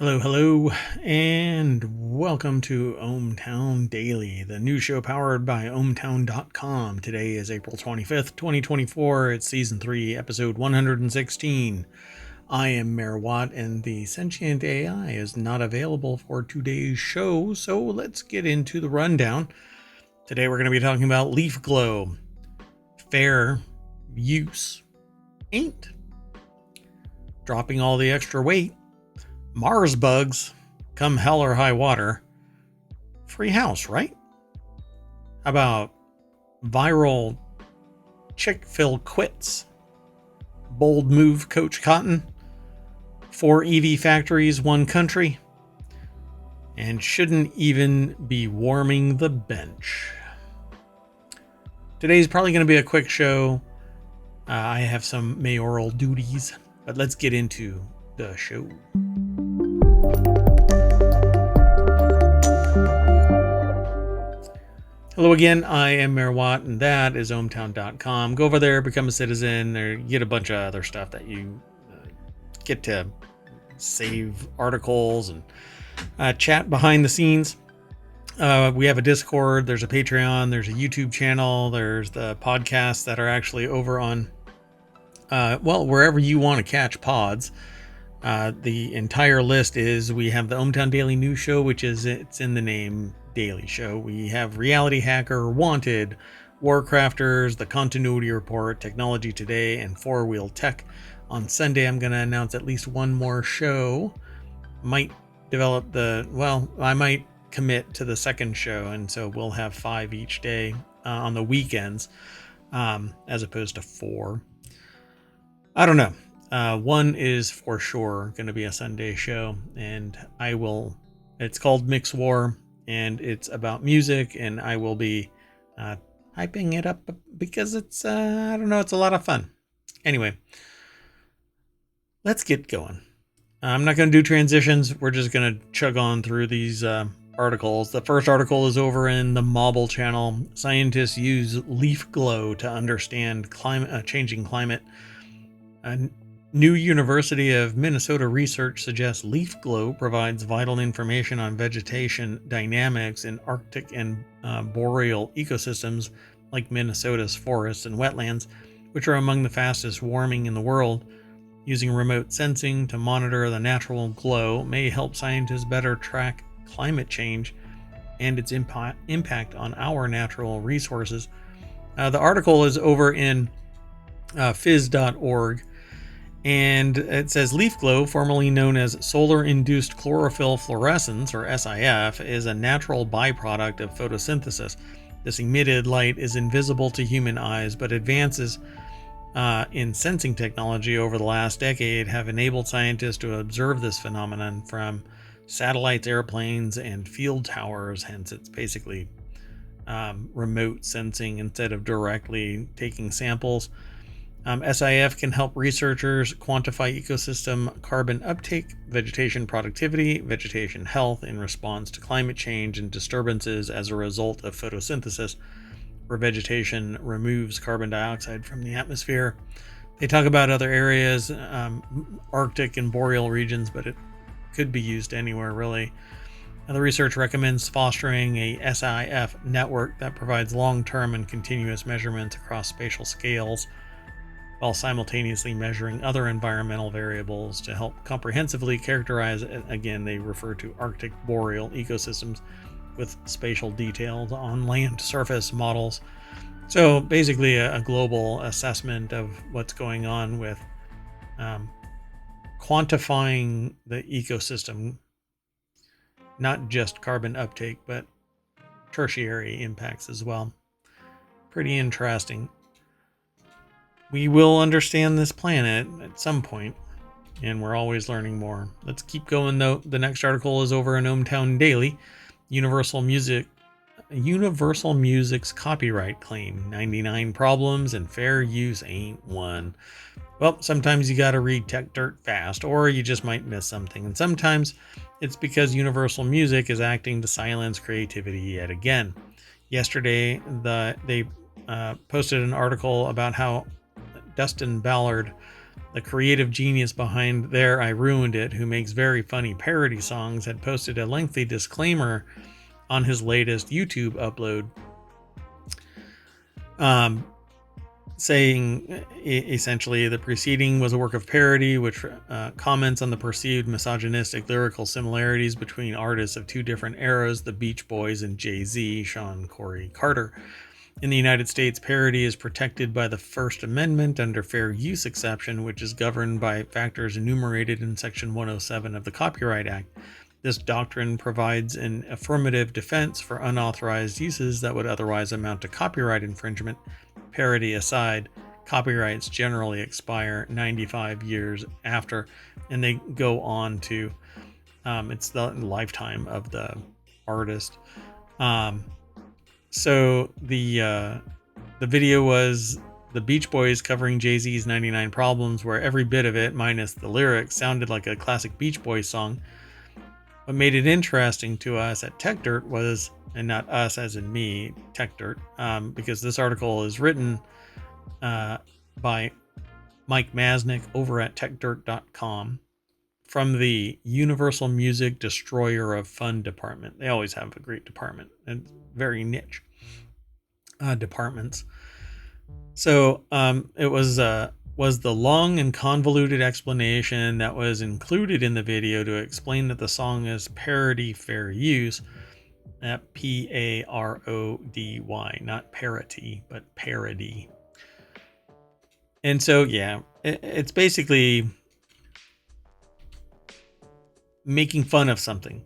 Hello, and welcome to ohmTown Daily, the news show powered by ohmTown.com. Today is April 25th, 2024. It's Season 3, Episode 116. I am Mayor Watt, and the sentient AI is not available for today's show, so let's get into the rundown. Today we're going to be talking about leaf glow. Fair use ain't. Dropping all the extra weight. Mars bugs, come hell or high water. Free house, right? How about viral chick-fil-quits? Bold move, Coach Cotton. 4 EV factories, 1 country. And shouldn't even be warming the bench. Today's probably going to be a quick show. I have some mayoral duties, but let's get into the show. Hello again, I am Mayor Watt, and that is ohmTown.com. Go over there, become a citizen, or get a bunch of other stuff that you get to save articles and chat behind the scenes. We have a Discord, there's a Patreon, there's a YouTube channel, there's the podcasts that are actually over on, wherever you want to catch pods. The entire list is, we have the ohmTown Daily News Show, which is, it's in the name, Daily Show. We have Reality Hacker, Wanted, Warcrafters, The Continuity Report, Technology Today, and Four Wheel Tech. On Sunday, I'm going to announce at least one more show. I might commit to the second show, and so we'll have 5 each day on the weekends, as opposed to 4. I don't know. One is for sure going to be a Sunday show, and it's called Mix War, and it's about music, and I will be hyping it up because it's, it's a lot of fun. Anyway, let's get going. I'm not going to do transitions. We're just going to chug on through these articles. The first article is over in the Mobile channel. Scientists use leaf glow to understand changing climate. New University of Minnesota research suggests leaf glow provides vital information on vegetation dynamics in Arctic and boreal ecosystems like Minnesota's forests and wetlands, which are among the fastest warming in the world. Using remote sensing to monitor the natural glow may help scientists better track climate change and its impact on our natural resources. The article is over in phys.org. And it says leaf glow, formerly known as solar-induced chlorophyll fluorescence, or SIF, is a natural byproduct of photosynthesis. This emitted light is invisible to human eyes, but advances in sensing technology over the last decade have enabled scientists to observe this phenomenon from satellites, airplanes, and field towers. Hence, it's basically remote sensing instead of directly taking samples. SIF can help researchers quantify ecosystem carbon uptake, vegetation productivity, vegetation health in response to climate change and disturbances as a result of photosynthesis, where vegetation removes carbon dioxide from the atmosphere. They talk about other areas, Arctic and boreal regions, but it could be used anywhere really. The research recommends fostering a SIF network that provides long-term and continuous measurements across spatial scales, while simultaneously measuring other environmental variables to help comprehensively characterize, again, they refer to Arctic boreal ecosystems with spatial details on land surface models. So basically a global assessment of what's going on with quantifying the ecosystem, not just carbon uptake, but tertiary impacts as well. Pretty interesting. We will understand this planet at some point, and we're always learning more. Let's keep going, though. The next article is over in ohmTown Daily. Universal Music's copyright claim. 99 problems and fair use ain't one. Well, sometimes you gotta read tech dirt fast, or you just might miss something. And sometimes it's because Universal Music is acting to silence creativity yet again. Yesterday, they posted an article about how Dustin Ballard The creative genius behind There I Ruined It, who makes very funny parody songs, had posted a lengthy disclaimer on his latest YouTube upload, saying essentially the preceding was a work of parody, which comments on the perceived misogynistic lyrical similarities between artists of two different eras, the Beach Boys and Jay-Z, Sean Corey Carter. In the United States, parody is protected by the First Amendment under fair use exception, which is governed by factors enumerated in Section 107 of the Copyright Act. This doctrine provides an affirmative defense for unauthorized uses that would otherwise amount to copyright infringement. Parody aside, copyrights generally expire 95 years after, and they go on to, it's the lifetime of the artist. So the video was the Beach Boys covering Jay-Z's 99 Problems, where every bit of it, minus the lyrics, sounded like a classic Beach Boys song. What made it interesting to us at Tech Dirt was, and not us as in me, Tech Dirt, because this article is written by Mike Masnick over at techdirt.com from the Universal Music Destroyer of Fun department. They always have a great department and very niche departments. So it was the long and convoluted explanation that was included in the video to explain that the song is parody fair use. Parody, not parody, but parody. And so, yeah, it's basically making fun of something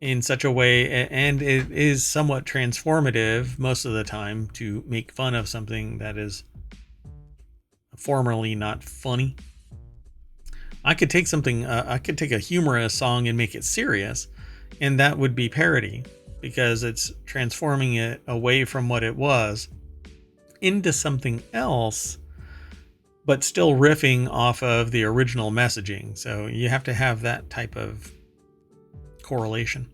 in such a way, and it is somewhat transformative most of the time to make fun of something that is formerly not funny. I could take something, I could take a humorous song and make it serious, and that would be parody, because it's transforming it away from what it was into something else, but still riffing off of the original messaging. So you have to have that type of correlation.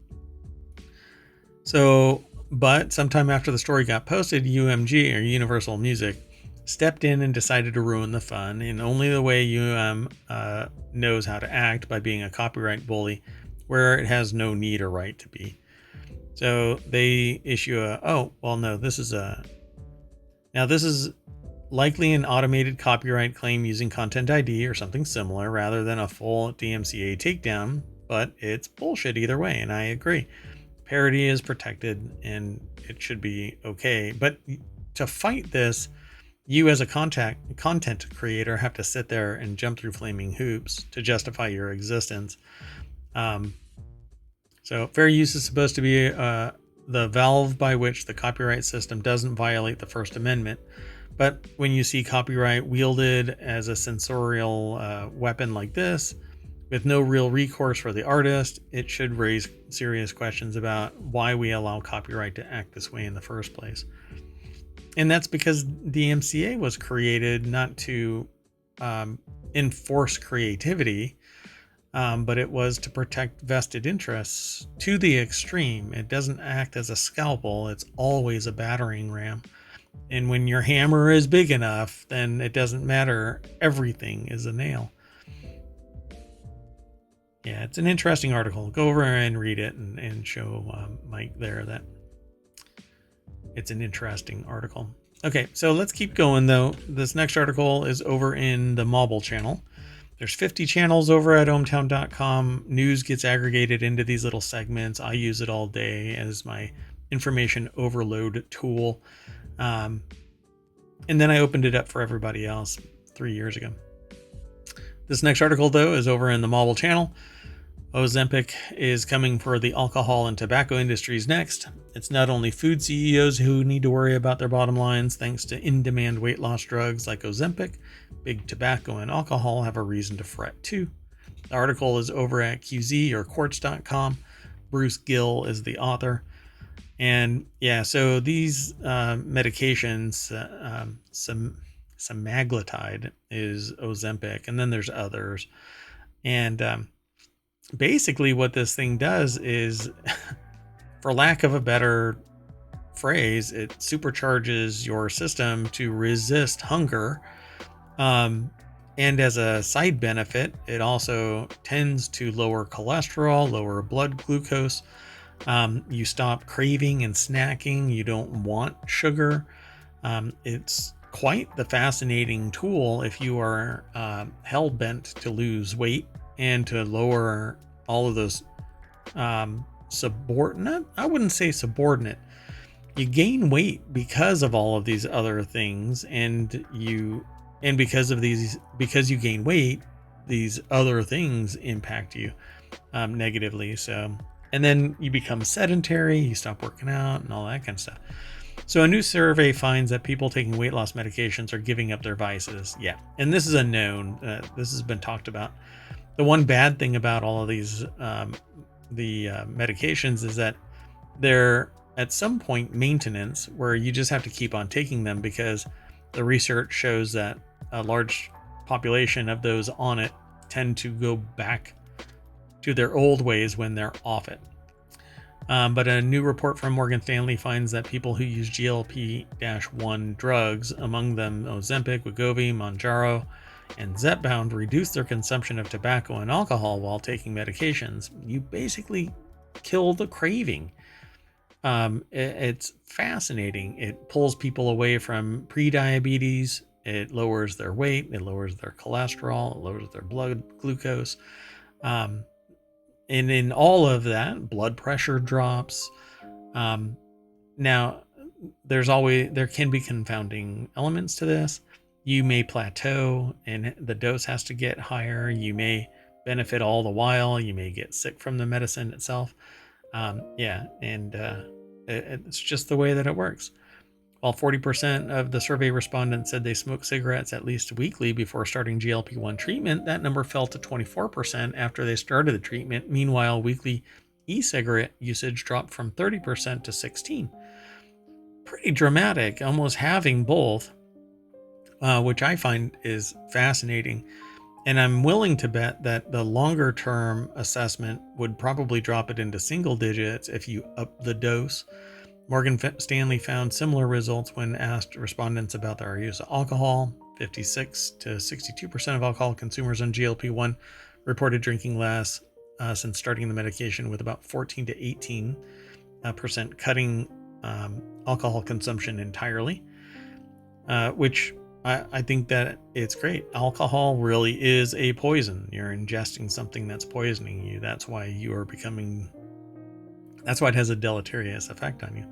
So, but sometime after the story got posted, UMG, or Universal Music, stepped in and decided to ruin the fun in only the way knows how to act, by being a copyright bully where it has no need or right to be. So they issue this is likely an automated copyright claim using Content ID or something similar rather than a full DMCA takedown, but it's bullshit either way, and I agree. Parody is protected and it should be okay, but to fight this, you as a content creator have to sit there and jump through flaming hoops to justify your existence. So fair use is supposed to be the valve by which the copyright system doesn't violate the First Amendment. But when you see copyright wielded as a censorial weapon like this, with no real recourse for the artist, it should raise serious questions about why we allow copyright to act this way in the first place. And that's because DMCA was created not to enforce creativity, but it was to protect vested interests to the extreme. It doesn't act as a scalpel, it's always a battering ram. And when your hammer is big enough, then it doesn't matter, everything is a nail. Yeah, it's an interesting article. Go over and read it and show Mike there that it's an interesting article. Okay, so let's keep going though. This next article is over in the Mobile channel. There's 50 channels over at ohmTown.com. News gets aggregated into these little segments. I use it all day as my information overload tool. And then I opened it up for everybody else 3 years ago. This next article, though, is over in the Mobile channel. Ozempic is coming for the alcohol and tobacco industries next. It's not only food CEOs who need to worry about their bottom lines thanks to in-demand weight loss drugs like Ozempic. Big tobacco and alcohol have a reason to fret too. The article is over at QZ or Quartz.com. Bruce Gill is the author. And yeah, so these medications, semaglutide is Ozempic, and then there's others. And basically what this thing does is, for lack of a better phrase, it supercharges your system to resist hunger Um, and as a side benefit, it also tends to lower cholesterol, lower blood glucose. You stop craving and snacking. You don't want sugar. It's quite the fascinating tool if you are hell bent to lose weight and to lower all of those subordinate. I wouldn't say subordinate. You gain weight because of all of these other things, and because you gain weight, these other things impact you negatively. So, and then you become sedentary, you stop working out, and all that kind of stuff. So, a new survey finds that people taking weight loss medications are giving up their vices. Yeah, and this is a known. This has been talked about. The one bad thing about all of these medications is that they're at some point maintenance, where you just have to keep on taking them because the research shows that a large population of those on it tend to go back to their old ways when they're off it. But a new report from Morgan Stanley finds that people who use GLP-1 drugs, among them Ozempic, Wegovy, Mounjaro, and Zepbound, reduce their consumption of tobacco and alcohol while taking medications. You basically kill the craving. It's fascinating. It pulls people away from pre-diabetes. It lowers their weight. It lowers their cholesterol. It lowers their blood glucose. And in all of that, blood pressure drops. Now, there can be confounding elements to this. You may plateau and the dose has to get higher. You may benefit all the while. You may get sick from the medicine itself. It's just the way that it works. While 40% of the survey respondents said they smoked cigarettes at least weekly before starting GLP-1 treatment, that number fell to 24% after they started the treatment. Meanwhile, weekly e-cigarette usage dropped from 30% to 16%. Pretty dramatic, almost having both, which I find is fascinating. And I'm willing to bet that the longer term assessment would probably drop it into single digits if you up the dose. Morgan Stanley found similar results when asked respondents about their use of alcohol. 56 to 62% of alcohol consumers on GLP-1 reported drinking less since starting the medication, with about 14 to 18% cutting alcohol consumption entirely, which I think that it's great. Alcohol really is a poison. You're ingesting something that's poisoning you. That's why it has a deleterious effect on you.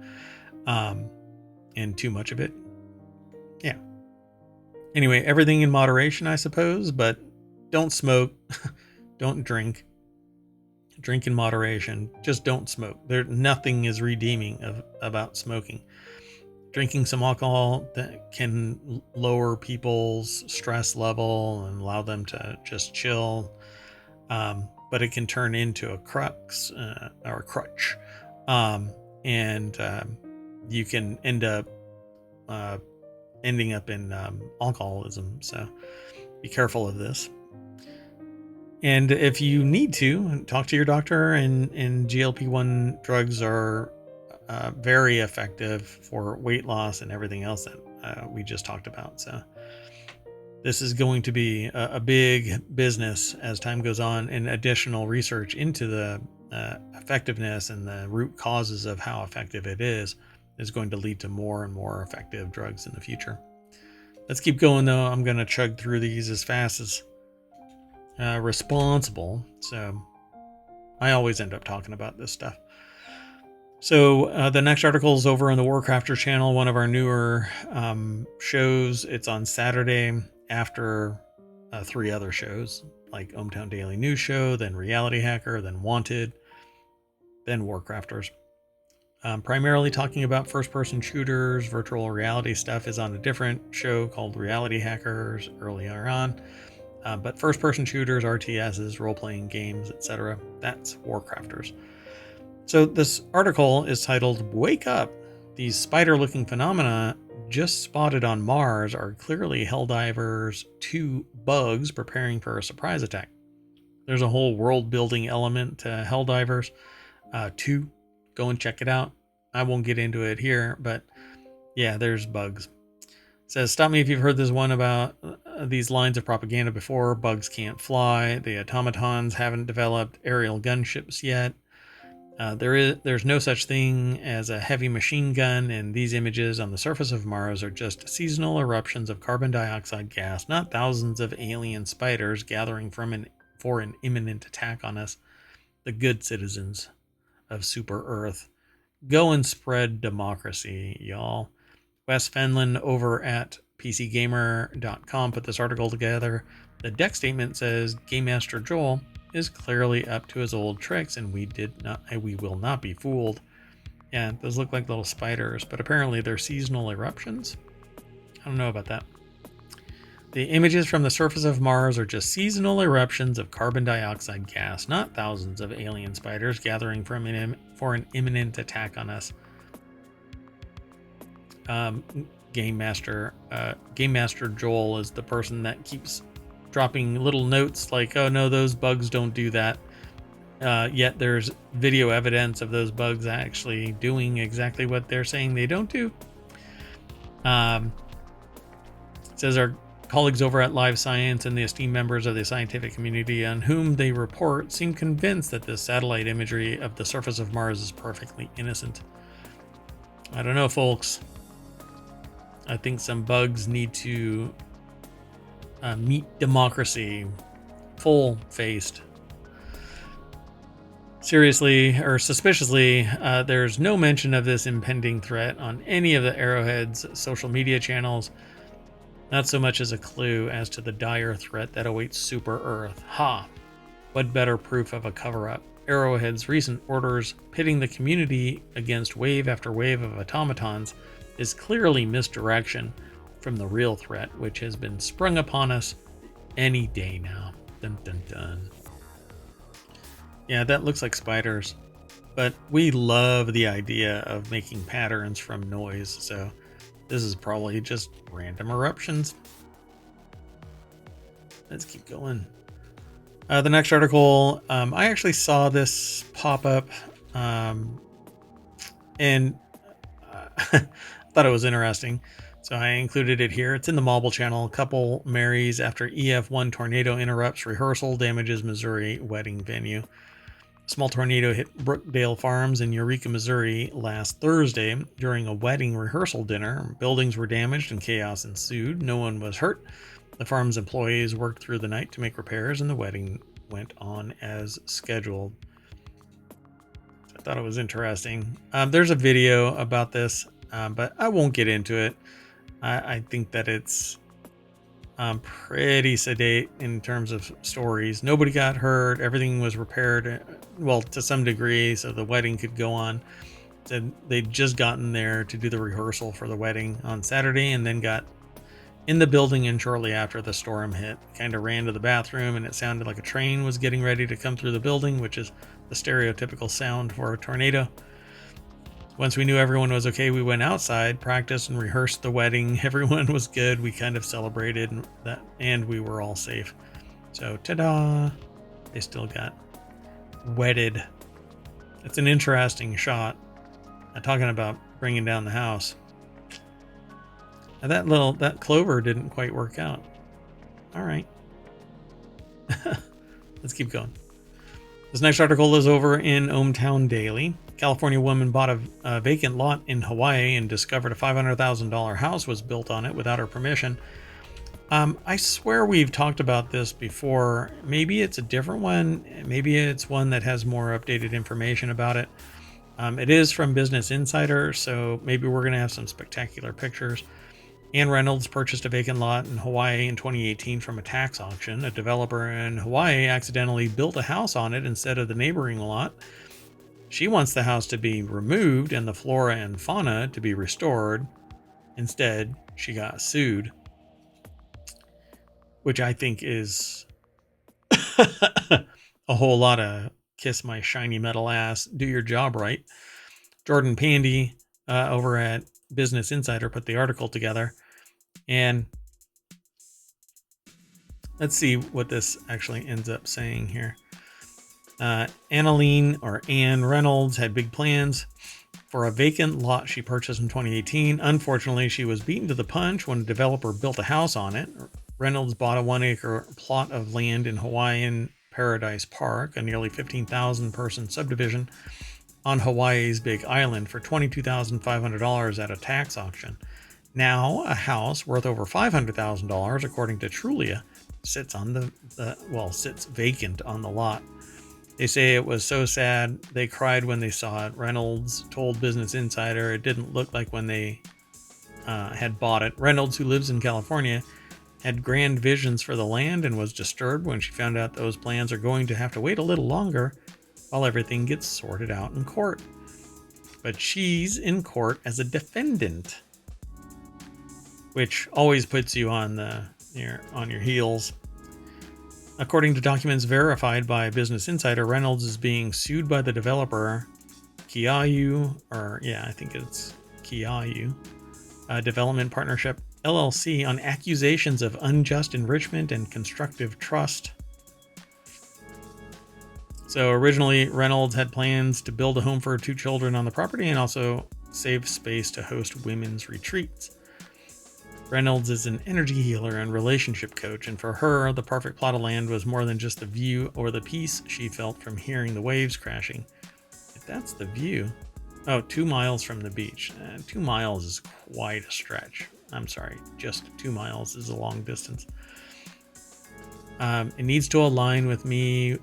And too much of it. Yeah. Anyway, everything in moderation, I suppose, but don't smoke. Don't drink. Drink in moderation. Just don't smoke. Nothing is redeeming about smoking. Drinking some alcohol that can lower people's stress level and allow them to just chill. But it can turn into a crux or a crutch. And you can end up ending up in alcoholism. So be careful of this. And if you need to, talk to your doctor, and GLP-1 drugs are very effective for weight loss and everything else that we just talked about. So this is going to be a big business as time goes on, and additional research into the effectiveness and the root causes of how effective it is going to lead to more and more effective drugs in the future. Let's keep going though. I'm going to chug through these as fast as responsible. So I always end up talking about this stuff. So the next article is over on the Warcrafters channel, one of our newer shows. It's on Saturday after 3 other shows, like ohmTown Daily News Show, then Reality Hacker, then Wanted, then Warcrafters. Primarily talking about first-person shooters. Virtual reality stuff is on a different show called Reality Hackers earlier on. But first-person shooters, RTSs, role-playing games, etc., that's Warcrafters. So this article is titled, "Wake Up! These spider-looking phenomena just spotted on Mars are clearly Helldivers 2 bugs preparing for a surprise attack." There's a whole world-building element to Helldivers 2. Go and check it out. I won't get into it here, but yeah, there's bugs. It says, "Stop me if you've heard this one about these lines of propaganda before. Bugs can't fly. The automatons haven't developed aerial gunships yet. There's no such thing as a heavy machine gun, and these images on the surface of Mars are just seasonal eruptions of carbon dioxide gas, not thousands of alien spiders gathering for an imminent attack on us, the good citizens of Super Earth. Go and spread democracy, y'all. Wes Fenlon over at PCGamer.com put this article together. The deck statement says Game Master Joel is clearly up to his old tricks, and we will not be fooled. Yeah, those look like little spiders, but apparently they're seasonal eruptions. I don't know about that. The images from the surface of Mars are just seasonal eruptions of carbon dioxide gas, not thousands of alien spiders gathering for an imminent attack on us. Game Master Joel is the person that keeps dropping little notes like, oh no, those bugs don't do that. Yet there's video evidence of those bugs actually doing exactly what they're saying they don't do. It says our colleagues over at Live Science and the esteemed members of the scientific community on whom they report seem convinced that this satellite imagery of the surface of Mars is perfectly innocent. I don't know, folks. I think some bugs need to meet democracy full-faced. Seriously, or suspiciously, there's no mention of this impending threat on any of the Arrowhead's social media channels, not so much as a clue as to the dire threat that awaits Super Earth. Ha! What better proof of a cover-up? Arrowhead's recent orders pitting the community against wave after wave of automatons is clearly misdirection from the real threat, which has been sprung upon us any day now. Dun dun dun. Yeah, that looks like spiders, but we love the idea of making patterns from noise, so this is probably just random eruptions. Let's keep going. The next article, I actually saw this pop up, and thought it was interesting, so I included it here. It's in the Mobile channel. Couple marries after EF1 tornado interrupts rehearsal, damages Missouri wedding venue. A small tornado hit Brookdale Farms in Eureka, Missouri last Thursday during a wedding rehearsal dinner. Buildings were damaged and chaos ensued. No one was hurt. The farm's employees worked through the night to make repairs, and the wedding went on as scheduled. I thought it was interesting. There's a video about this, but I won't get into it. I think that it's pretty sedate in terms of stories. Nobody got hurt. Everything was repaired, well, to some degree, so the wedding could go on. Said they'd just gotten there to do the rehearsal for the wedding on Saturday, and then got in the building, and shortly after the storm hit, kind of ran to the bathroom, and it sounded like a train was getting ready to come through the building, which is the stereotypical sound for a tornado. Once we knew everyone was okay, we went outside, practiced, and rehearsed the wedding. Everyone was good. We kind of celebrated that, and we were all safe. So, ta-da! They still got wedded. It's an interesting shot. Talking about bringing down the house. Now that clover didn't quite work out. All right. Let's keep going. This next article is over in ohmTown Daily. California woman bought a vacant lot in Hawaii and discovered a $500,000 house was built on it without her permission. I swear we've talked about this before. Maybe it's a different one. Maybe it's one that has more updated information about it. It is from Business Insider, so maybe we're going to have some spectacular pictures. Ann Reynolds purchased a vacant lot in Hawaii in 2018 from a tax auction. A developer in Hawaii accidentally built a house on it instead of the neighboring lot. She wants the house to be removed and the flora and fauna to be restored. Instead, she got sued, which I think is a whole lot of kiss my shiny metal ass, do your job right. Jordan Pandy over at Business Insider put the article together, and let's see what this actually ends up saying here. Ann Reynolds had big plans for a vacant lot she purchased in 2018. Unfortunately, she was beaten to the punch when a developer built a house on it, Reynolds bought a 1-acre plot of land in Hawaiian Paradise Park, a nearly 15,000 person subdivision on Hawaii's Big Island, for $22,500 at a tax auction. Now, a house worth over $500,000, according to Trulia, sits vacant on the lot. They say it was so sad they cried when they saw it. Reynolds told Business Insider it didn't look like when they had bought it. Reynolds, who lives in California, had grand visions for the land and was disturbed when she found out those plans are going to have to wait a little longer while everything gets sorted out in court. But she's in court as a defendant, which always puts you on your heels. According to documents verified by Business Insider, Reynolds is being sued by the developer Kiayu, Development Partnership LLC, on accusations of unjust enrichment and constructive trust. So originally, Reynolds had plans to build a home for 2 children on the property and also save space to host women's retreats. Reynolds is an energy healer and relationship coach, and for her, the perfect plot of land was more than just the view or the peace she felt from hearing the waves crashing. If that's the view... Oh, 2 miles from the beach. 2 miles is quite a stretch. I'm sorry, just 2 miles is a long distance. It needs to align with me,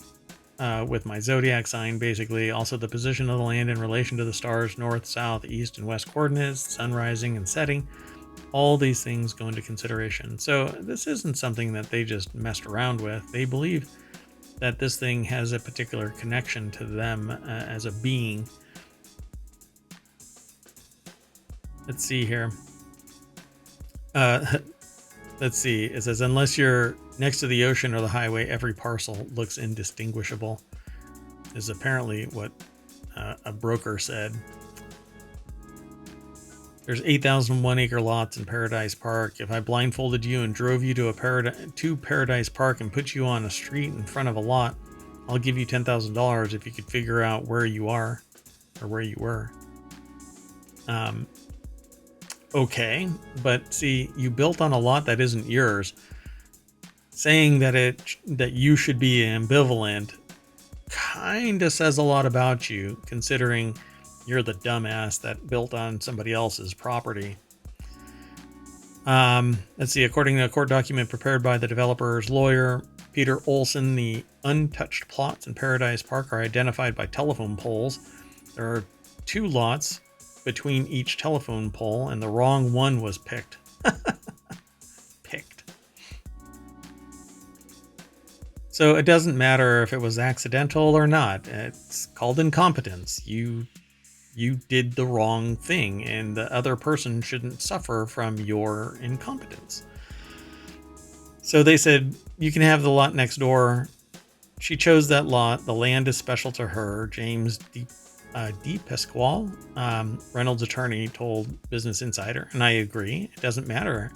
with my zodiac sign, basically. Also, the position of the land in relation to the stars, north, south, east, and west coordinates, sun rising and setting. All these things go into consideration. So this isn't something that they just messed around with. They believe that this thing has a particular connection to them as a being. Let's see here. Let's see. It says, unless you're next to the ocean or the highway, every parcel looks indistinguishable, is apparently what a broker said. There's 8,000 1-acre lots in Paradise Park. If I blindfolded you and drove you to Paradise Park and put you on a street in front of a lot, I'll give you $10,000 if you could figure out where you are or where you were. Okay, but see, you built on a lot that isn't yours. Saying that you should be ambivalent kind of says a lot about you, considering you're the dumbass that built on somebody else's property. Let's see. According to a court document prepared by the developer's lawyer, Peter Olson, the untouched plots in Paradise Park are identified by telephone poles. There are 2 lots between each telephone pole, and the wrong one was picked. So it doesn't matter if it was accidental or not. It's called incompetence. You did the wrong thing, and the other person shouldn't suffer from your incompetence. So they said, you can have the lot next door. She chose that lot. The land is special to her. James D. Pasquale, Reynolds' attorney, told Business Insider, and I agree. It doesn't matter.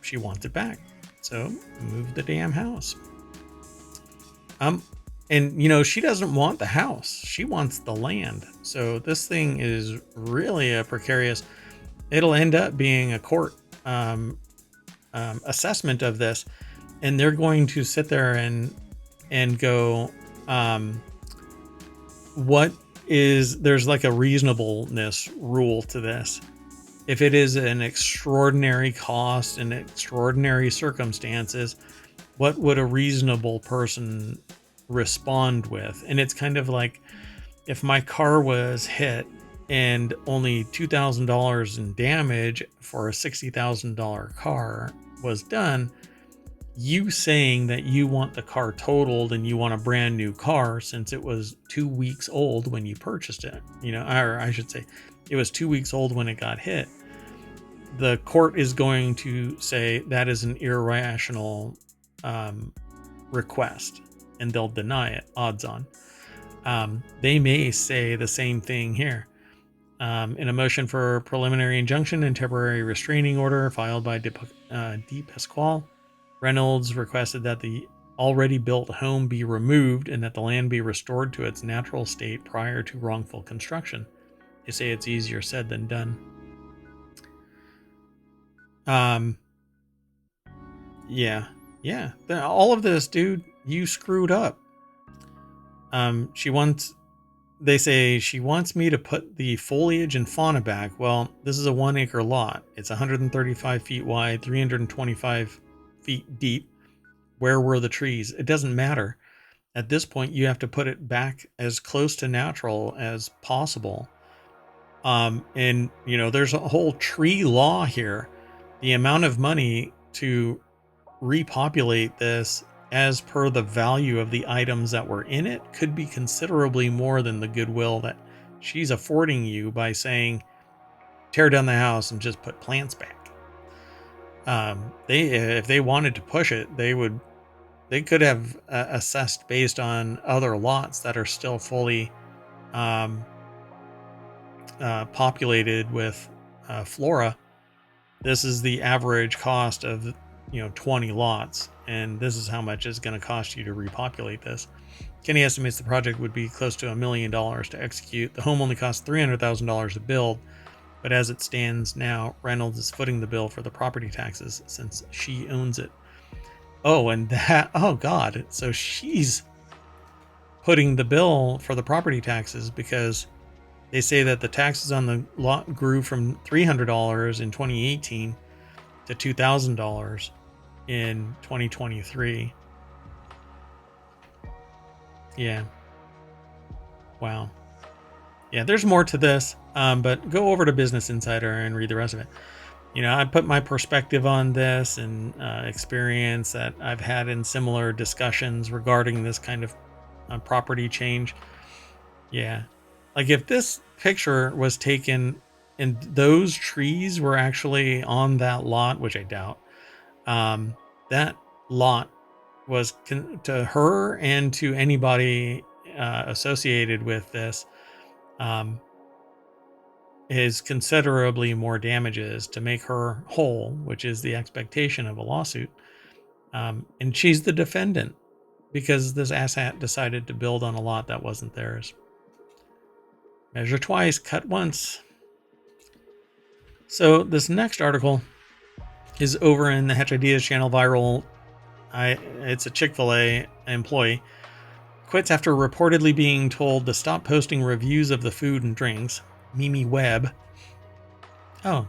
She wants it back. So move the damn house. And, she doesn't want the house. She wants the land. So this thing is really a precarious... It'll end up being a court assessment of this. And they're going to sit there and go, there's like a reasonableness rule to this. If it is an extraordinary cost and extraordinary circumstances, what would a reasonable person respond with? And it's kind of like, if my car was hit and only $2,000 in damage for a $60,000 car was done, you saying that you want the car totaled and you want a brand new car since it was 2 weeks old when you purchased it, or I should say it was 2 weeks old when it got hit. The court is going to say that is an irrational request, and they'll deny it, odds on. They may say the same thing here. In a motion for preliminary injunction and temporary restraining order filed by D. Pasquale, Reynolds requested that the already built home be removed and that the land be restored to its natural state prior to wrongful construction. They say it's easier said than done. Yeah. Yeah. All of this, dude, you screwed up. She wants, they say she wants me to put the foliage and fauna back. Well, this is a 1 acre lot. It's 135 feet wide, 325 feet deep. Where were the trees? It doesn't matter. At this point, you have to put it back as close to natural as possible. And there's a whole tree law here. The amount of money to repopulate this as per the value of the items that were in it could be considerably more than the goodwill that she's affording you by saying tear down the house and just put plants back. They if they wanted to push it, they could have assessed based on other lots that are still fully um, populated with flora. This is the average cost of 20 lots, and this is how much it's going to cost you to repopulate this. Kenny estimates the project would be close to $1 million to execute. The home only costs $300,000 to build, but as it stands now, Reynolds is footing the bill for the property taxes since she owns it. Oh, and oh God, so she's putting the bill for the property taxes because they say that the taxes on the lot grew from $300 in 2018 to $2,000 in 2023. Yeah. Wow. Yeah, there's more to this, but go over to Business Insider and read the rest of it. I put my perspective on this and experience that I've had in similar discussions regarding this kind of property change. Yeah. Like if this picture was taken and those trees were actually on that lot, which I doubt, that lot was to her and to anybody associated with this is considerably more damages to make her whole, which is the expectation of a lawsuit. And she's the defendant because this asshat decided to build on a lot that wasn't theirs. Measure twice, cut once. So this next article is over in the Hatch Ideas channel viral. It's a Chick-fil-A employee quits after reportedly being told to stop posting reviews of the food and drinks. Mimi Webb. Oh,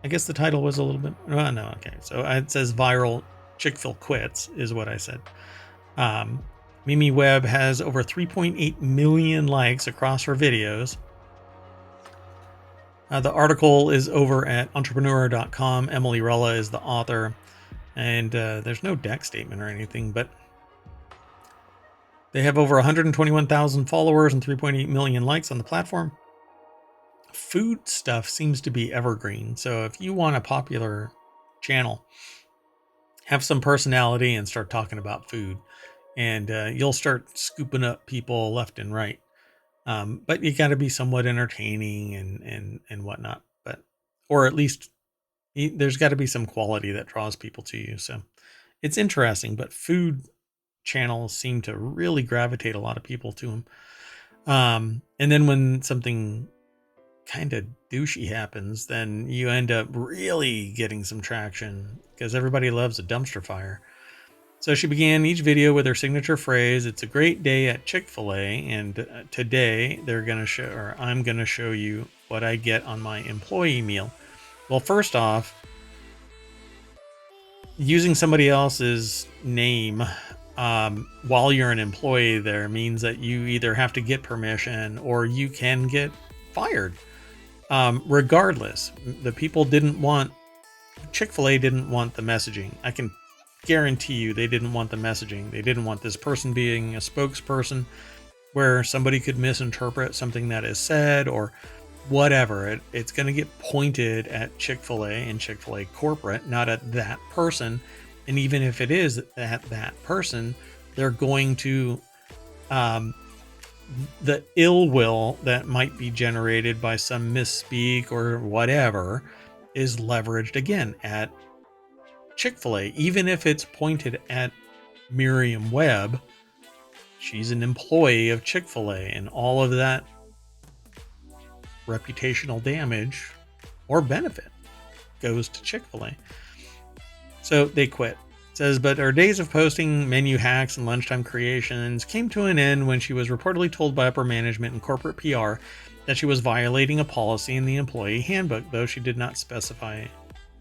I guess the title was a little bit. Oh, no, okay. So it says viral chick-fil-quits is what I said. Mimi Webb has over 3.8 million likes across her videos. The article is over at entrepreneur.com. Emily Rella is the author. And there's no deck statement or anything, but they have over 121,000 followers and 3.8 million likes on the platform. Food stuff seems to be evergreen. So if you want a popular channel, have some personality and start talking about food, and you'll start scooping up people left and right. But you got to be somewhat entertaining and whatnot. Or at least there's got to be some quality that draws people to you. So it's interesting, but food channels seem to really gravitate a lot of people to them. And then when something kind of douchey happens, then you end up really getting some traction because everybody loves a dumpster fire. So she began each video with her signature phrase, "It's a great day at Chick-fil-A, and today I'm going to show you what I get on my employee meal." Well, first off, using somebody else's name while you're an employee there means that you either have to get permission or you can get fired. Regardless, the people Chick-fil-A didn't want the messaging. I can guarantee you they didn't want the messaging. They didn't want this person being a spokesperson where somebody could misinterpret something that is said or whatever. It's going to get pointed at Chick-fil-A and Chick-fil-A corporate, not at that person. And even if it is at that person, they're going to the ill will that might be generated by some misspeak or whatever is leveraged again at Chick-fil-A. Even if it's pointed at Miriam Webb, she's an employee of Chick-fil-A, and all of that reputational damage or benefit goes to Chick-fil-A. So they quit. It says, but her days of posting menu hacks and lunchtime creations came to an end when she was reportedly told by upper management and corporate PR that she was violating a policy in the employee handbook, though she did not specify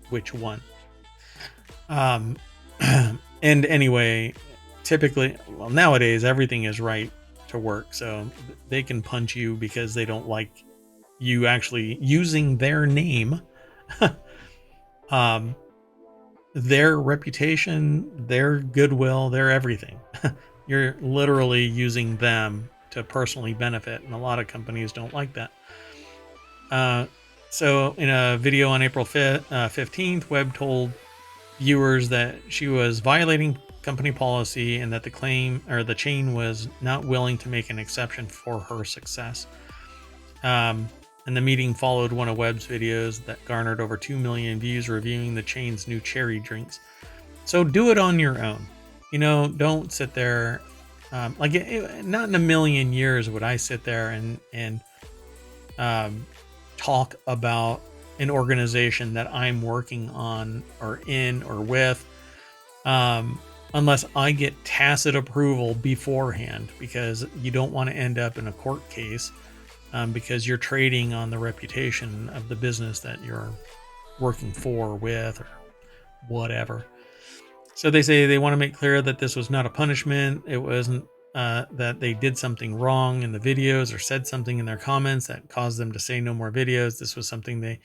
which one. Um, and anyway, typically, well, nowadays everything is right to work, so they can punch you because they don't like you actually using their name, um, their reputation, their goodwill, their everything. You're literally using them to personally benefit, and a lot of companies don't like that. So in a video on April 15th, Webb told viewers that she was violating company policy and that the chain was not willing to make an exception for her success. And the meeting followed one of Webb's videos that garnered over 2 million views reviewing the chain's new cherry drinks. So do it on your own. Don't sit there. Not in a million years would I sit there and talk about an organization that I'm working on or in or with, unless I get tacit approval beforehand, because you don't want to end up in a court case, because you're trading on the reputation of the business that you're working for, with, or whatever. So they say they want to make clear that this was not a punishment. It wasn't that they did something wrong in the videos or said something in their comments that caused them to say no more videos. This was something they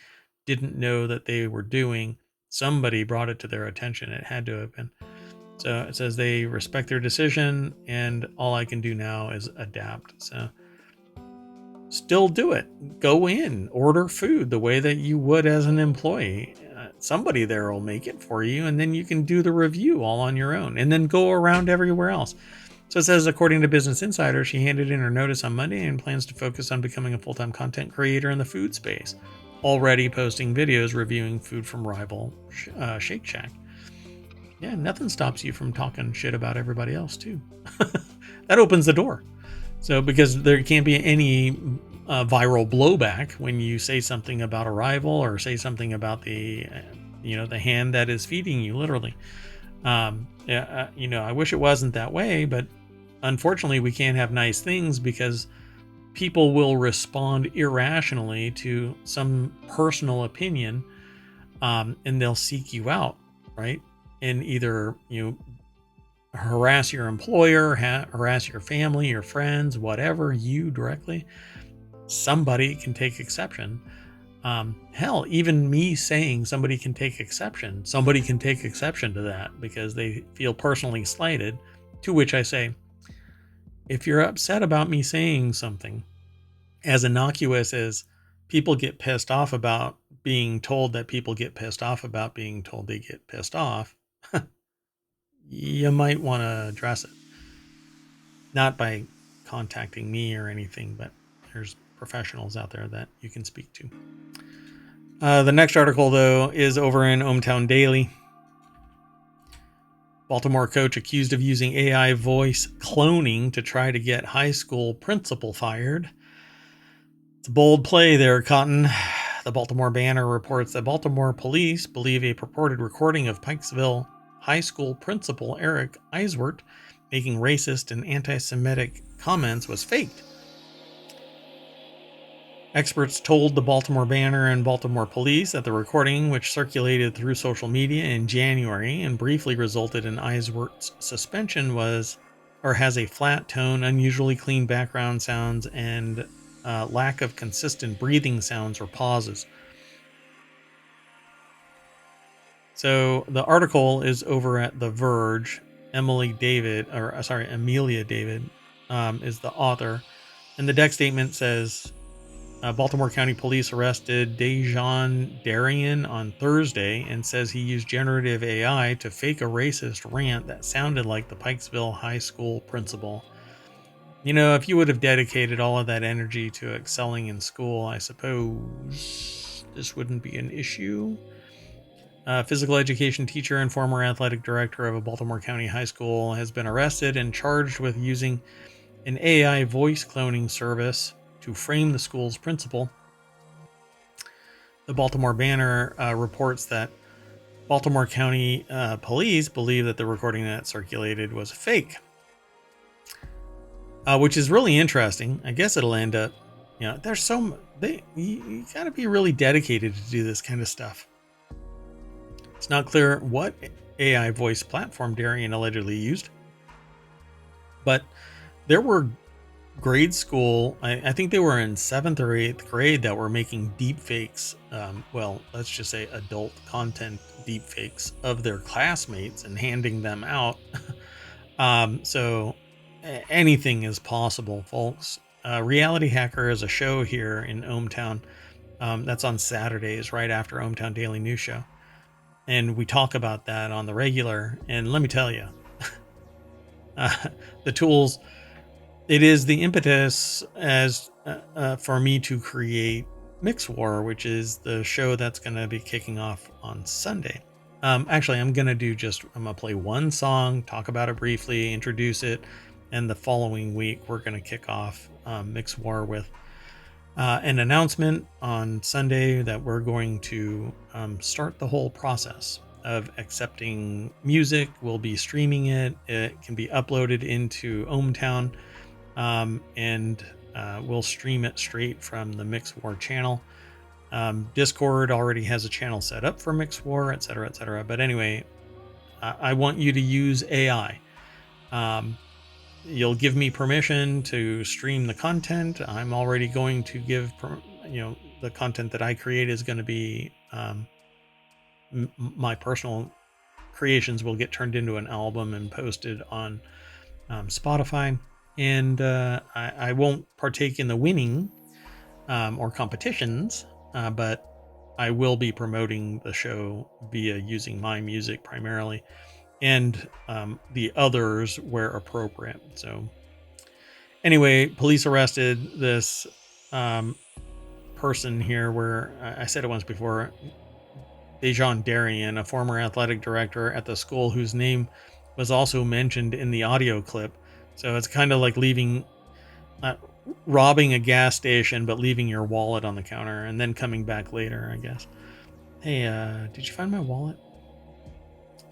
didn't know that they were doing. Somebody brought it to their attention. It had to have been. So it says they respect their decision, and all I can do now is adapt. So still do it. Go in, order food the way that you would as an employee. Somebody there will make it for you, and then you can do the review all on your own, and then go around everywhere else. So it says, according to Business Insider, she handed in her notice on Monday and plans to focus on becoming a full-time content creator in the food space, already posting videos reviewing food from rival Shake Shack. Yeah, nothing stops you from talking shit about everybody else, too. That opens the door. So, because there can't be any viral blowback when you say something about a rival or say something about the hand that is feeding you, literally. I wish it wasn't that way, but unfortunately we can't have nice things because people will respond irrationally to some personal opinion, and they'll seek you out, right? And either harass your employer, harass your family, your friends, whatever, you directly. Somebody can take exception. Hell, even me saying somebody can take exception to that because they feel personally slighted, to which I say, if you're upset about me saying something as innocuous as people get pissed off about being told that people get pissed off about being told they get pissed off, you might want to address it. Not by contacting me or anything, but there's professionals out there that you can speak to. The next article, though, is over in ohmTown Daily. Baltimore coach accused of using AI voice cloning to try to get high school principal fired. It's a bold play there, Cotton. The Baltimore Banner reports that Baltimore police believe a purported recording of Pikesville High School principal Eric Eiswert making racist and anti-Semitic comments was faked. Experts told the Baltimore Banner and Baltimore police that the recording, which circulated through social media in January and briefly resulted in Eiswert's suspension, has a flat tone, unusually clean background sounds, and lack of consistent breathing sounds or pauses. So the article is over at The Verge. Amelia David is the author, and the deck statement says, Baltimore County Police arrested Dejan Darian on Thursday and says he used generative AI to fake a racist rant that sounded like the Pikesville High School principal. If you would have dedicated all of that energy to excelling in school, I suppose this wouldn't be an issue. A physical education teacher and former athletic director of a Baltimore County high school has been arrested and charged with using an AI voice cloning service to frame the school's principal. The Baltimore Banner reports that Baltimore County police believe that the recording that circulated was fake, which is really interesting. I guess it'll end up, there's you got to be really dedicated to do this kind of stuff. It's not clear what AI voice platform Darian allegedly used, but there were grade school, I think they were in 7th or 8th grade, that were making deep fakes. Well, let's just say adult content deep fakes of their classmates and handing them out. So anything is possible, folks. Reality Hacker is a show here in ohmTown. That's on Saturdays, right after ohmTown Daily News Show. And we talk about that on the regular. And let me tell you, the tools, it is the impetus as for me to create Mix War, which is the show that's going to be kicking off on Sunday. Actually, I'm going to play one song, talk about it briefly, introduce it, and the following week we're going to kick off Mix War with an announcement on Sunday that we're going to start the whole process of accepting music. We'll be streaming it. It can be uploaded into ohmTown, and we'll stream it straight from the Mix War channel. Discord already has a channel set up for Mix War, etc., etc. But anyway, I want you to use AI. You'll give me permission to stream the content. I'm already going to give, the content that I create is going to be my personal creations will get turned into an album and posted on Spotify. And I won't partake in the winning or competitions, but I will be promoting the show via using my music primarily, and the others where appropriate. So anyway, police arrested this person here where I said it once before, Dejan Darian, a former athletic director at the school whose name was also mentioned in the audio clip. So it's kind of like robbing a gas station, but leaving your wallet on the counter and then coming back later, I guess. Hey, did you find my wallet?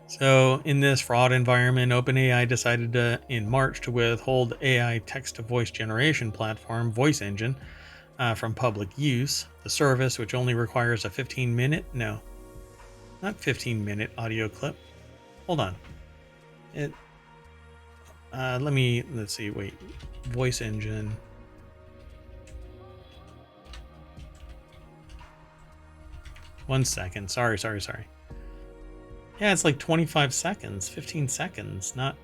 So in this fraud environment, OpenAI decided in March to withhold AI text-to-voice generation platform, Voice Engine, from public use. The service, which only requires a 15-minute audio clip. Hold on. Let's see, wait. Voice Engine. One second. Sorry. Yeah, it's like 25 seconds, 15 seconds, not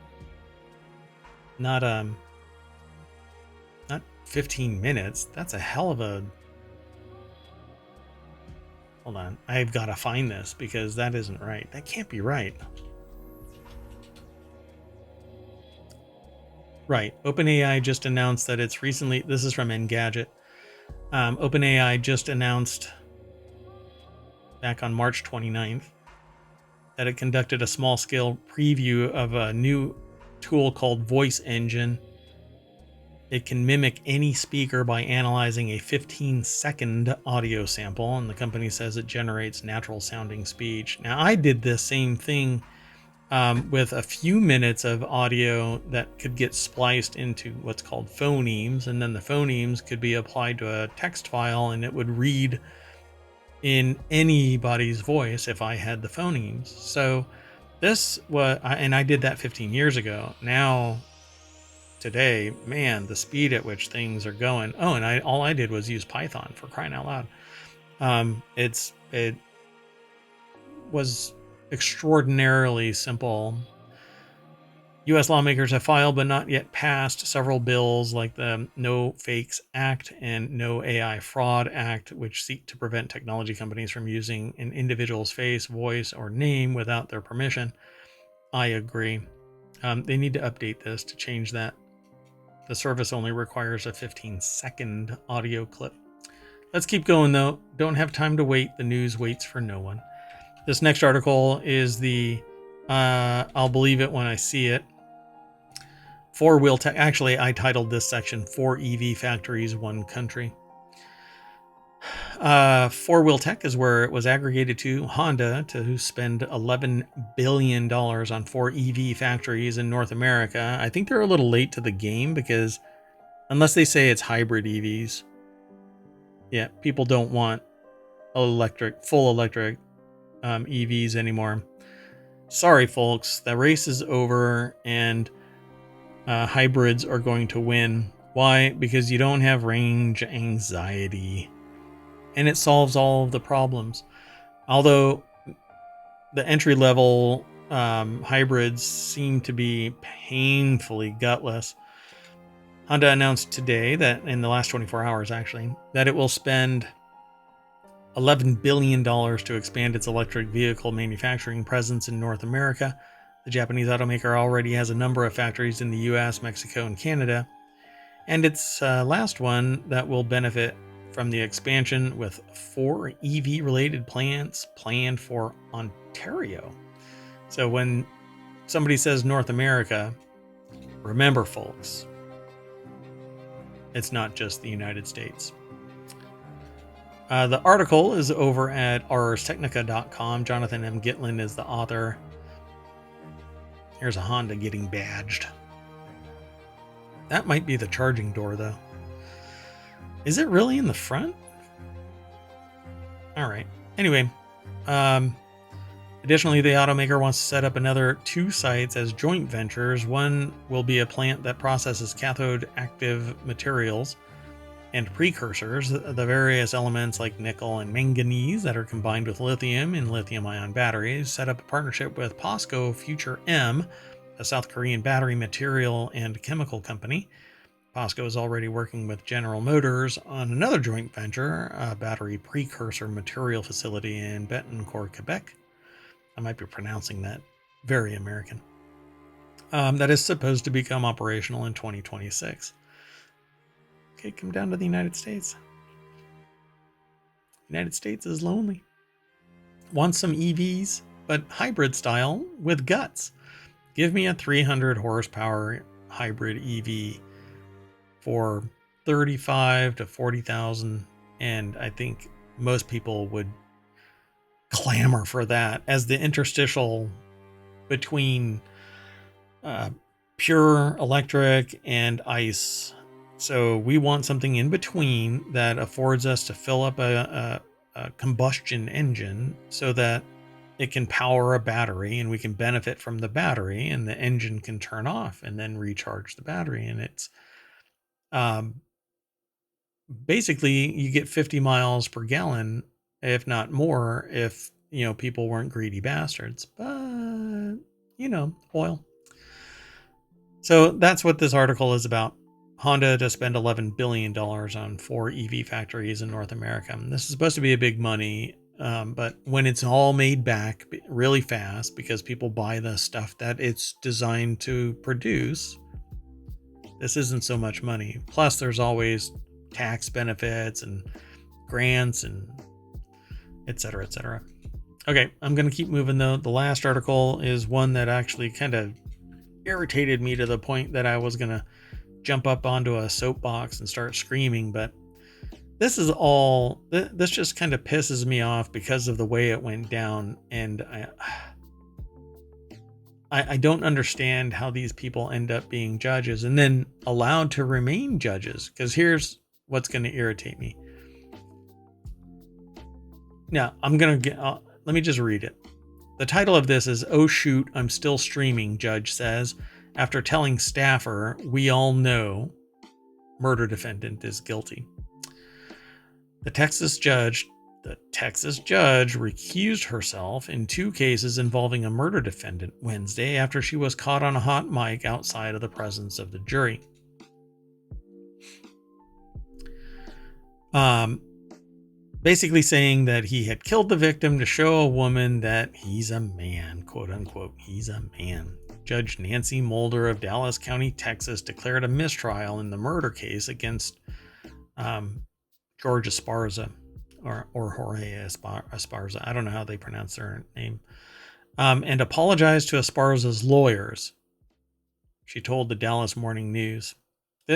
15 minutes. That's a hell of a... Hold on. I've got to find this because that isn't right. That can't be right. Right. OpenAI just announced that it's recently... This is from Engadget. OpenAI just announced back on March 29th that it conducted a small-scale preview of a new tool called Voice Engine. It can mimic any speaker by analyzing a 15-second audio sample, and the company says it generates natural-sounding speech. Now, I did this same thing with a few minutes of audio that could get spliced into what's called phonemes, and then the phonemes could be applied to a text file, and it would read in anybody's voice if I had the phonemes. So I did that 15 years ago. Now, today, man, the speed at which things are going. Oh, and all I did was use Python, for crying out loud. It was extraordinarily simple. U.S. lawmakers have filed but not yet passed several bills like the No Fakes Act and No AI Fraud Act, which seek to prevent technology companies from using an individual's face, voice, or name without their permission. I agree. They need to update this to change that. The service only requires a 15-second audio clip. Let's keep going, though. Don't have time to wait. The news waits for no one. This next article is the I'll believe it when I see it. Four-wheel tech. Actually, I titled this section 4 EV Factories, 1 Country. Four-wheel tech is where it was aggregated to Honda to spend $11 billion on 4 EV factories in North America. I think they're a little late to the game because unless they say it's hybrid EVs, yeah, people don't want full electric EVs anymore. Sorry, folks, the race is over and hybrids are going to win. Why? Because you don't have range anxiety. And it solves all of the problems. Although the entry-level hybrids seem to be painfully gutless. Honda announced today that in the last 24 hours, actually, that it will spend $11 billion to expand its electric vehicle manufacturing presence in North America. The Japanese automaker already has a number of factories in the US, Mexico, and Canada. And its last one that will benefit from the expansion with 4 EV-related plants planned for Ontario. So when somebody says North America, remember, folks, it's not just the United States. The article is over at arstechnica.com. Jonathan M. Gitlin is the author. Here's a Honda getting badged. That might be the charging door, though. Is it really in the front? All right. Anyway, additionally, the automaker wants to set up another 2 sites as joint ventures. One will be a plant that processes cathode active materials and precursors, the various elements like nickel and manganese that are combined with lithium in lithium-ion batteries. Set up a partnership with POSCO Future M, a South Korean battery material and chemical company. POSCO is already working with General Motors on another joint venture, a battery precursor material facility in Betancourt, Quebec. I might be pronouncing that very American. That is supposed to become operational in 2026. Okay, come down to the United States. United States is lonely. Wants some EVs, but hybrid style with guts. Give me a 300 horsepower hybrid EV for 35 to 40,000, and I think most people would clamor for that as the interstitial between pure electric and ICE. So we want something in between that affords us to fill up a combustion engine so that it can power a battery and we can benefit from the battery, and the engine can turn off and then recharge the battery. And it's basically you get 50 miles per gallon, if not more, if people weren't greedy bastards. But oil. So that's what this article is about. Honda to spend $11 billion on 4 EV factories in North America. And this is supposed to be a big money, but when it's all made back really fast because people buy the stuff that it's designed to produce, this isn't so much money. Plus, there's always tax benefits and grants and et cetera, et cetera. Okay, I'm going to keep moving, though. The last article is one that actually kind of irritated me to the point that I was going to jump up onto a soapbox and start screaming, but this just kind of pisses me off because of the way it went down, and I don't understand how these people end up being judges and then allowed to remain judges, because here's what's going to irritate me. Now, let me just read it. The title of this is, "Oh shoot, I'm still streaming," judge says, after telling staffer, "We all know murder defendant is guilty." The Texas judge recused herself in 2 cases involving a murder defendant Wednesday after she was caught on a hot mic outside of the presence of the jury. Basically saying that he had killed the victim to show a woman that he's a man, quote unquote, he's a man. Judge Nancy Mulder of Dallas County, Texas, declared a mistrial in the murder case against George Esparza, or Jorge Esparza. I don't know how they pronounce their name. And apologized to Esparza's lawyers, she told the Dallas Morning News.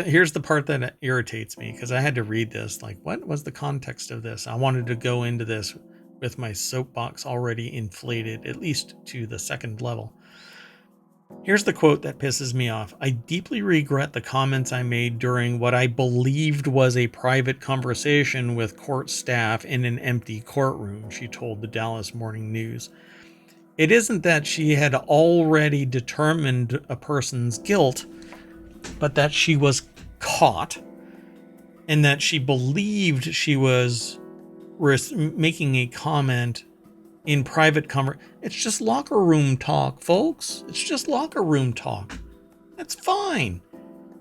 Here's the part that irritates me because I had to read this. Like, what was the context of this? I wanted to go into this with my soapbox already inflated, at least to the second level. Here's the quote that pisses me off. I deeply regret the comments I made during what I believed was a private conversation with court staff in an empty courtroom, she told the Dallas Morning News. It isn't that she had already determined a person's guilt, but that she was caught and that she believed she was making a comment in private It's just locker room talk, folks. It's just locker room talk. That's fine.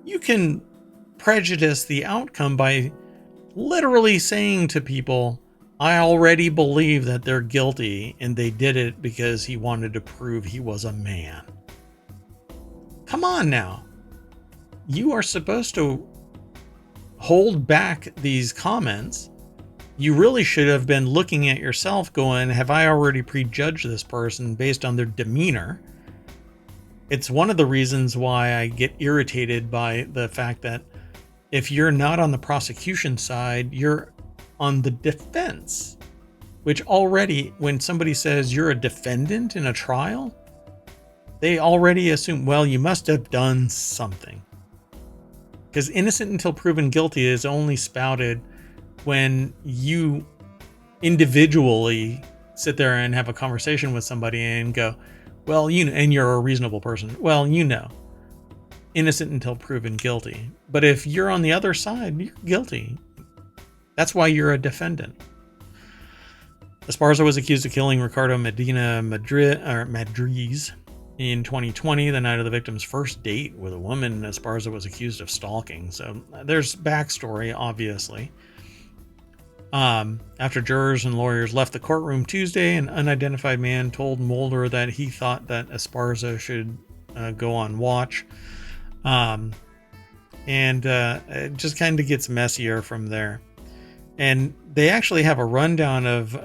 You can prejudice the outcome by literally saying to people, I already believe that they're guilty and they did it because he wanted to prove he was a man. Come on now. You are supposed to hold back these comments. You really should have been looking at yourself going, have I already prejudged this person based on their demeanor? It's one of the reasons why I get irritated by the fact that if you're not on the prosecution side, you're on the defense, which already, when somebody says you're a defendant in a trial, they already assume, well, you must have done something. Because innocent until proven guilty is only spouted when you individually sit there and have a conversation with somebody and go, well, and you're a reasonable person. Well, innocent until proven guilty. But if you're on the other side, you're guilty. That's why you're a defendant. Esparza was accused of killing Ricardo Medina Madriz in 2020, the night of the victim's first date with a woman Esparza was accused of stalking. So there's backstory, obviously. After jurors and lawyers left the courtroom Tuesday, an unidentified man told Mulder that he thought that Esparza should go on watch. It just kind of gets messier from there. And they actually have a rundown of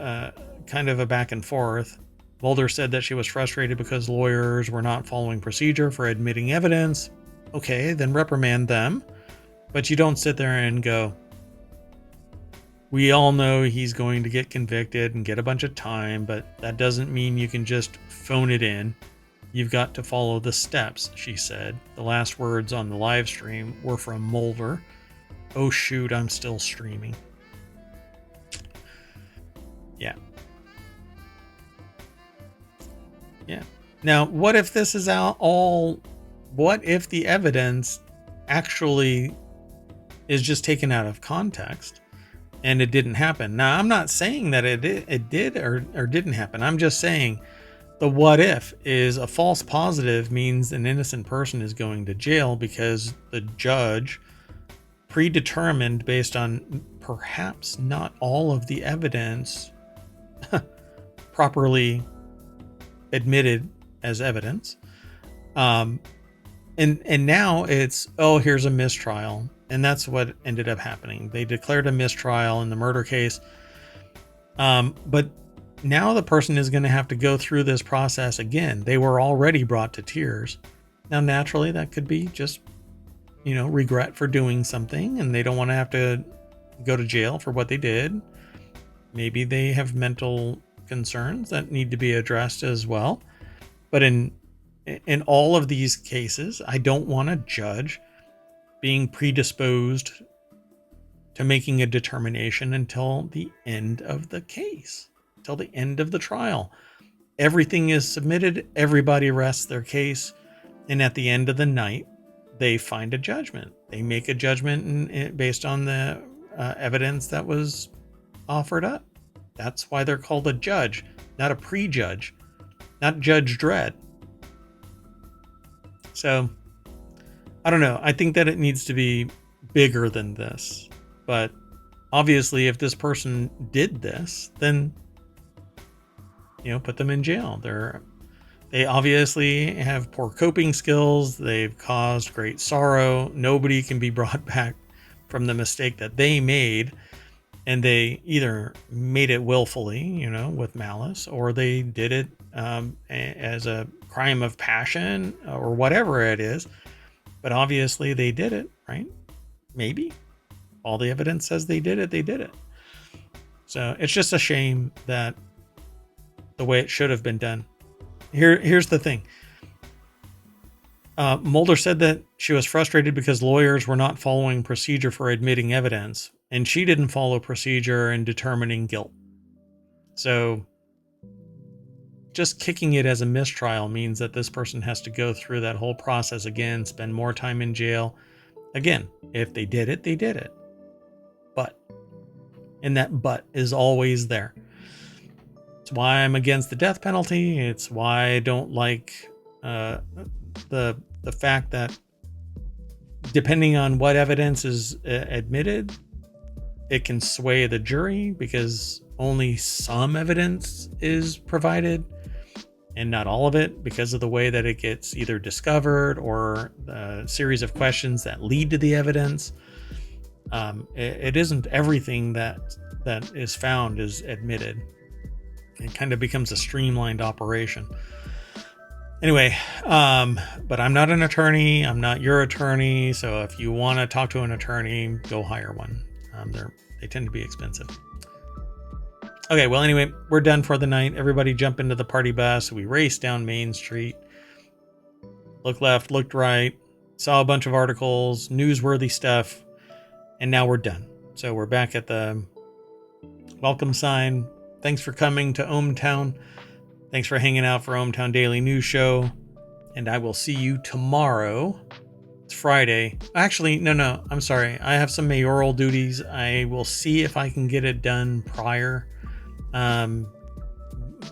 kind of a back and forth. Mulder said that she was frustrated because lawyers were not following procedure for admitting evidence. Okay, then reprimand them. But you don't sit there and go, we all know he's going to get convicted and get a bunch of time, but that doesn't mean you can just phone it in. You've got to follow the steps, she said. The last words on the live stream were from Mulder. Oh shoot, I'm still streaming. Yeah. Now, what if this is what if the evidence actually is just taken out of context and it didn't happen? Now, I'm not saying that it did or didn't happen. I'm just saying the what if is a false positive means an innocent person is going to jail because the judge predetermined based on perhaps not all of the evidence properly admitted as evidence. And now it's, here's a mistrial. And that's what ended up happening. They declared a mistrial in the murder case. But now the person is going to have to go through this process again. They were already brought to tears. Now, naturally, that could be just, regret for doing something, and they don't want to have to go to jail for what they did. Maybe they have mental concerns that need to be addressed as well. But in all of these cases, I don't want a judge being predisposed to making a determination until the end of the case, until the end of the trial. Everything is submitted, everybody rests their case, and at the end of the night, they find a judgment. They make a judgment based on the evidence that was offered up. That's why they're called a judge, not a prejudge, not Judge Dredd. So, I don't know. I think that it needs to be bigger than this. But obviously, if this person did this, then, put them in jail. They obviously have poor coping skills. They've caused great sorrow. Nobody can be brought back from the mistake that they made. And they either made it willfully, with malice, or they did it as a crime of passion or whatever it is. But obviously they did it, right? Maybe. All the evidence says they did it, they did it. So it's just a shame that the way it should have been done. Here's the thing. Mulder said that she was frustrated because lawyers were not following procedure for admitting evidence, and she didn't follow procedure in determining guilt. So just kicking it as a mistrial means that this person has to go through that whole process again, spend more time in jail. Again, if they did it, they did it. And that but is always there. It's why I'm against the death penalty. It's why I don't like the fact that depending on what evidence is admitted, it can sway the jury because only some evidence is provided and not all of it, because of the way that it gets either discovered or the series of questions that lead to the evidence. It isn't everything that is found is admitted. It kind of becomes a streamlined operation. Anyway, but I'm not an attorney. I'm not your attorney. So if you want to talk to an attorney, go hire one. They tend to be expensive. Okay, well, anyway, we're done for the night. Everybody jump into the party bus. We raced down Main Street. Looked left, looked right. Saw a bunch of articles, newsworthy stuff. And now we're done. So we're back at the welcome sign. Thanks for coming to ohmTown. Thanks for hanging out for ohmTown Daily News Show. And I will see you tomorrow. It's Friday. Actually, no, I'm sorry. I have some mayoral duties. I will see if I can get it done prior.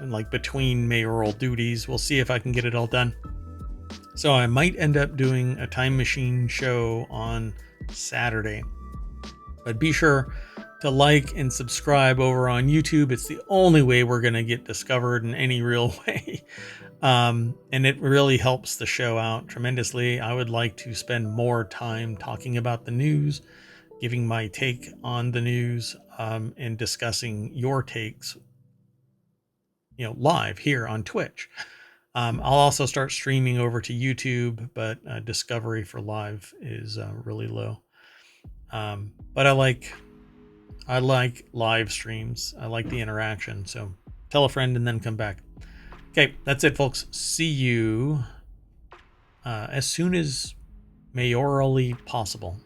Like between mayoral duties. We'll see if I can get it all done. So I might end up doing a time machine show on Saturday. But be sure to like and subscribe over on YouTube. It's the only way we're going to get discovered in any real way. And it really helps the show out tremendously. I would like to spend more time talking about the news, giving my take on the news, and discussing your takes, live here on Twitch. I'll also start streaming over to YouTube, but discovery for live is really low. But I like live streams. I like the interaction. So tell a friend and then come back. Okay, that's it, folks. See you as soon as mayorally possible.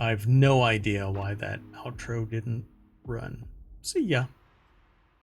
I have no idea why that outro didn't run. See ya.